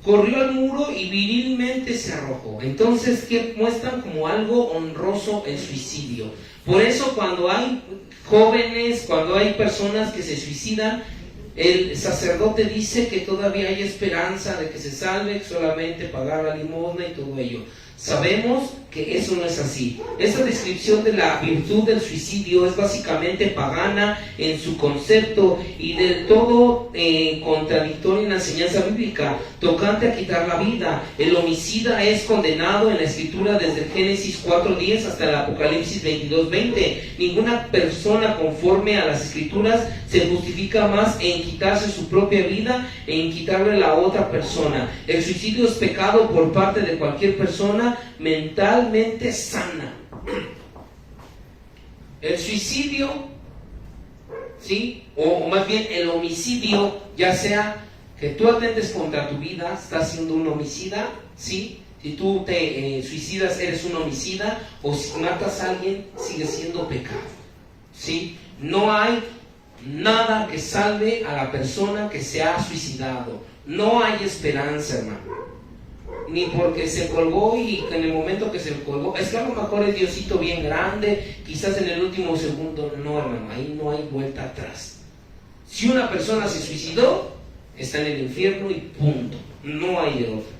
corrió al muro y virilmente se arrojó. Entonces, ¿qué muestran como algo honroso el suicidio? Por eso cuando hay jóvenes, cuando hay personas que se suicidan, el sacerdote dice que todavía hay esperanza de que se salve, solamente pagar la limosna y todo ello. Sabemos que eso no es así. Esta descripción de la virtud del suicidio es básicamente pagana en su concepto y del todo contradictoria en la enseñanza bíblica tocante a quitar la vida. El homicida es condenado en la escritura desde el Génesis 4:10 hasta el Apocalipsis 22:20. Ninguna persona conforme a las escrituras se justifica más en quitarse su propia vida en quitarle a la otra persona. El suicidio es pecado por parte de cualquier persona mentalmente sana. El suicidio, ¿sí? O más bien el homicidio, ya sea que tú atentes contra tu vida, estás siendo un homicida, ¿sí? Si tú te suicidas, eres un homicida, o si matas a alguien, sigue siendo pecado, ¿sí? No hay nada que salve a la persona que se ha suicidado. No hay esperanza, hermano. Ni porque se colgó y en el momento que se colgó, es que a lo mejor es Diosito bien grande, quizás en el último segundo. No, hermano, ahí no hay vuelta atrás. Si una persona se suicidó, está en el infierno y punto. No hay de otra.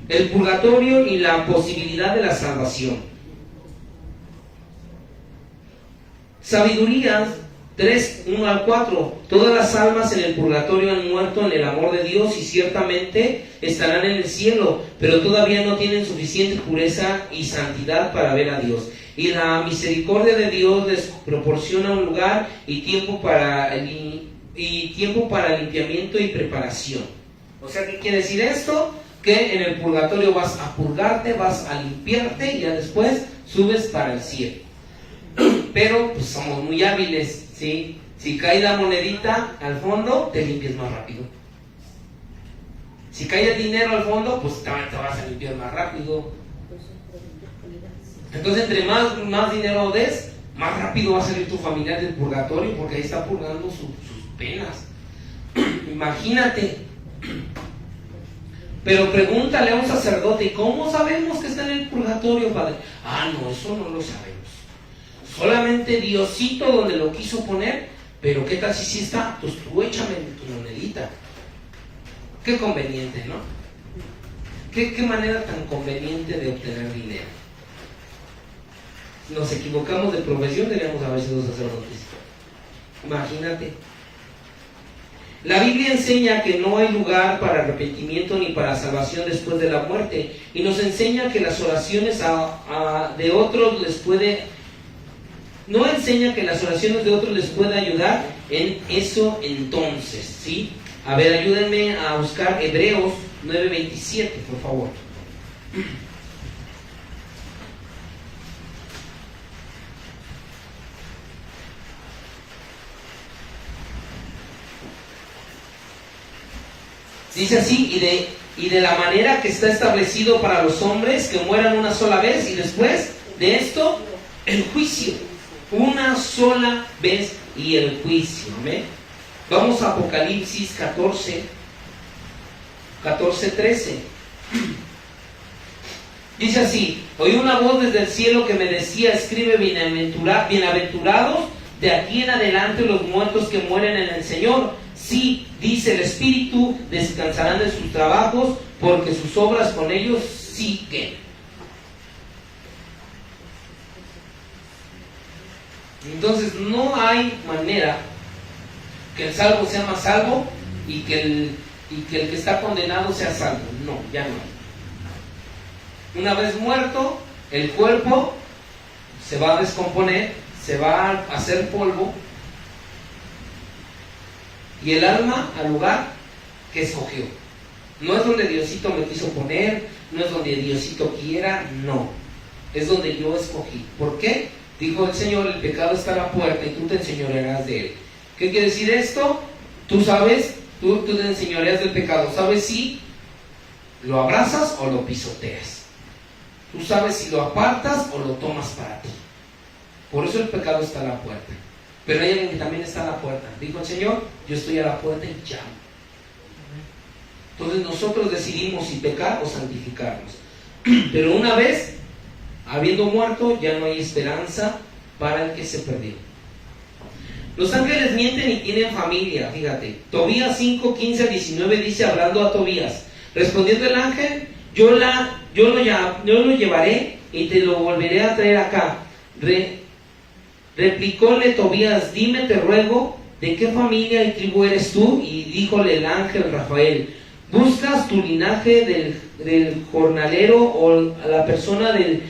El purgatorio y la posibilidad de la salvación. Sabidurías 3, 1 al 4. Todas las almas en el purgatorio han muerto en el amor de Dios y ciertamente estarán en el cielo, pero todavía no tienen suficiente pureza y santidad para ver a Dios. Y la misericordia de Dios les proporciona un lugar y tiempo para limpiamiento y preparación. O sea, ¿qué quiere decir esto? Que en el purgatorio vas a purgarte, vas a limpiarte y ya después subes para el cielo. Pero pues somos muy hábiles, ¿sí? Si cae la monedita al fondo, te limpias más rápido. Si cae el dinero al fondo, pues también te vas a limpiar más rápido. Entonces, entre más dinero des, más rápido va a salir tu familiar del purgatorio, porque ahí está purgando sus penas. Imagínate. Pero pregúntale a un sacerdote, ¿y cómo sabemos que está en el purgatorio, padre? Ah, no, eso no lo sabemos. Solamente Diosito donde lo quiso poner, pero ¿qué tal si sí está? Pues tú échame tu monedita. Qué conveniente, ¿no? ¿Qué manera tan conveniente de obtener dinero? Si nos equivocamos de profesión, deberíamos haber sido sacerdotes. Imagínate. La Biblia enseña que no hay lugar para arrepentimiento ni para salvación después de la muerte, y nos enseña que las oraciones de otros les puede, no enseña que las oraciones de otros les pueda ayudar en eso entonces, ¿sí? A ver, ayúdenme a buscar Hebreos 9:27, por favor. Dice así, y de la manera que está establecido para los hombres que mueran una sola vez, y después de esto, el juicio. Una sola vez y el juicio. ¿Ve? Vamos a Apocalipsis 14:13. Dice así: oí una voz desde el cielo que me decía, escribe, bienaventurados de aquí en adelante los muertos que mueren en el Señor. Sí, dice el Espíritu, descansarán de sus trabajos, porque sus obras con ellos siguen. Entonces no hay manera que el salvo sea más salvo y que el que está condenado sea salvo. No, ya no hay. Una vez muerto, el cuerpo se va a descomponer, se va a hacer polvo, y el alma al lugar que escogió. No es donde Diosito me quiso poner, no es donde Diosito quiera, no. Es donde yo escogí. ¿Por qué? Dijo el Señor, el pecado está a la puerta y tú te enseñorearás de él. ¿Qué quiere decir esto? Tú sabes, tú te enseñoreas del pecado. ¿Sabes si lo abrazas o lo pisoteas? Tú sabes si lo apartas o lo tomas para ti. Por eso el pecado está a la puerta. Pero hay alguien que también está a la puerta. Dijo el Señor, yo estoy a la puerta y llamo. Entonces nosotros decidimos si pecar o santificarnos. Pero una vez, habiendo muerto, ya no hay esperanza para el que se perdió. Los ángeles mienten y tienen familia, fíjate. Tobías 5:15-19 dice, hablando a Tobías, respondiendo el ángel, yo lo llevaré y te lo volveré a traer acá. Replicóle Tobías, dime, te ruego, ¿de qué familia y tribu eres tú? Y díjole el ángel Rafael, ¿buscas tu linaje del jornalero o a la persona del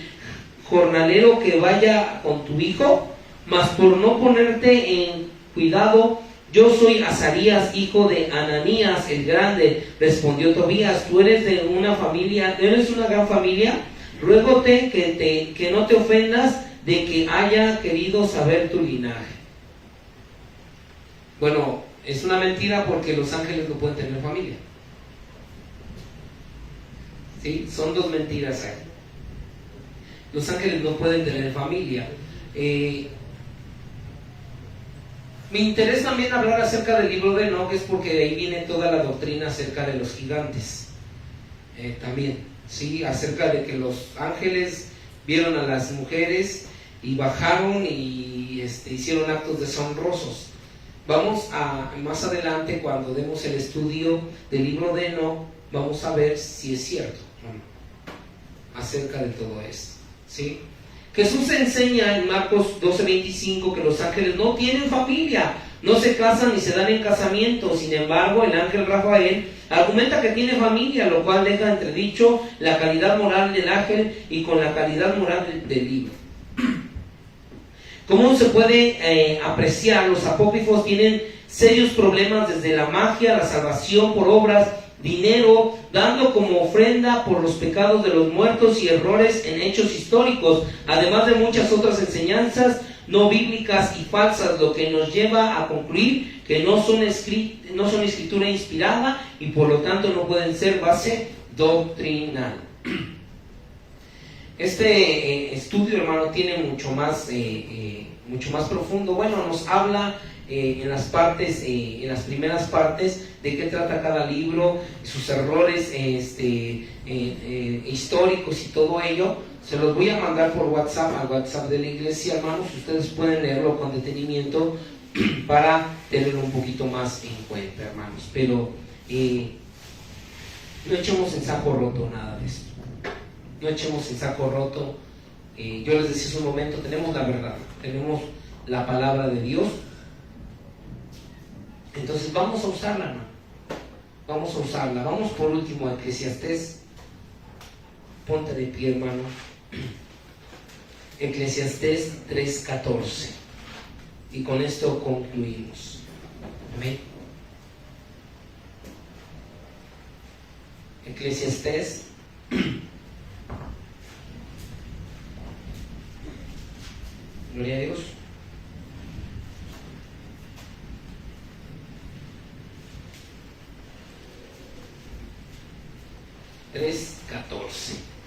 jornalero que vaya con tu hijo? Mas por no ponerte en cuidado, yo soy Azarías, hijo de Ananías el grande. Respondió Tobías, tú eres de una familia, eres una gran familia, ruégote que no te ofendas de que haya querido saber tu linaje. Bueno, es una mentira porque los ángeles no pueden tener familia. ¿Sí? Son dos mentiras ahí. Los ángeles no pueden tener familia. Me interesa también hablar acerca del libro de Enoc, es porque de ahí viene toda la doctrina acerca de los gigantes. También, ¿sí? Acerca de que los ángeles vieron a las mujeres y bajaron y hicieron actos deshonrosos. Vamos a más adelante, cuando demos el estudio del libro de Enoc, vamos a ver si es cierto o no acerca de todo esto, ¿sí? Jesús enseña en Marcos 12:25 que los ángeles no tienen familia, no se casan ni se dan en casamiento. Sin embargo, el ángel Rafael argumenta que tiene familia, lo cual deja entredicho la calidad moral del ángel y con la calidad moral del libro. ¿Cómo se puede apreciar? Los apócrifos tienen serios problemas desde la magia, la salvación por obras, dinero, dando como ofrenda por los pecados de los muertos y errores en hechos históricos, además de muchas otras enseñanzas no bíblicas y falsas, lo que nos lleva a concluir que no son escritura inspirada y por lo tanto no pueden ser base doctrinal. estudio, hermano, tiene mucho más profundo. Bueno, nos habla en las primeras partes de qué trata cada libro, sus errores históricos y todo ello. Se los voy a mandar por WhatsApp, al WhatsApp de la iglesia, hermanos. Ustedes pueden leerlo con detenimiento para tenerlo un poquito más en cuenta, hermanos. Pero no echemos en saco roto nada de esto. No echemos en saco roto. Yo les decía hace un momento, tenemos la verdad, tenemos la palabra de Dios. Entonces vamos a usarla, hermano. Vamos a usarla. Vamos por último a Eclesiastés. Ponte de pie, hermano. Eclesiastés 3:14. Y con esto concluimos. Amén. Eclesiastés gloria a Dios.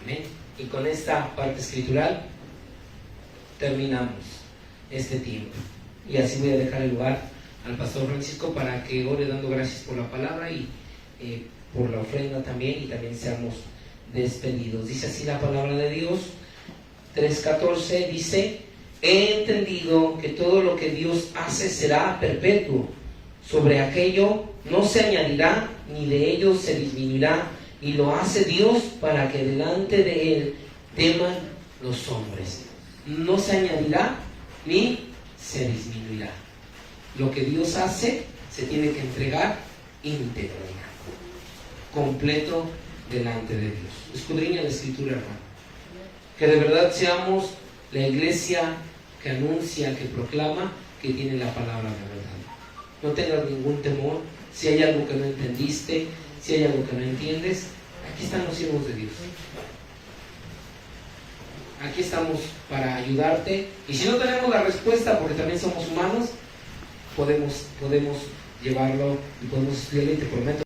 Amén. Y con esta parte escritural terminamos este tiempo. Y así voy a dejar el lugar al pastor Francisco para que ore dando gracias por la palabra y por la ofrenda también, y también seamos despedidos. Dice así la palabra de Dios, 3:14, dice: he entendido que todo lo que Dios hace será perpetuo. Sobre aquello no se añadirá, ni de ello se disminuirá, y lo hace Dios para que delante de Él teman los hombres. No se añadirá ni se disminuirá. Lo que Dios hace se tiene que entregar íntegro, completo delante de Dios. Escudriña la Escritura, hermano. Que de verdad seamos la iglesia que anuncia, que proclama, que tiene la palabra de verdad. No tengas ningún temor. Si hay algo que no entendiste, si hay algo que no entiendes, aquí están los siervos de Dios. Aquí estamos para ayudarte. Y si no tenemos la respuesta, porque también somos humanos, podemos llevarlo y podemos estudiarlo, y te prometo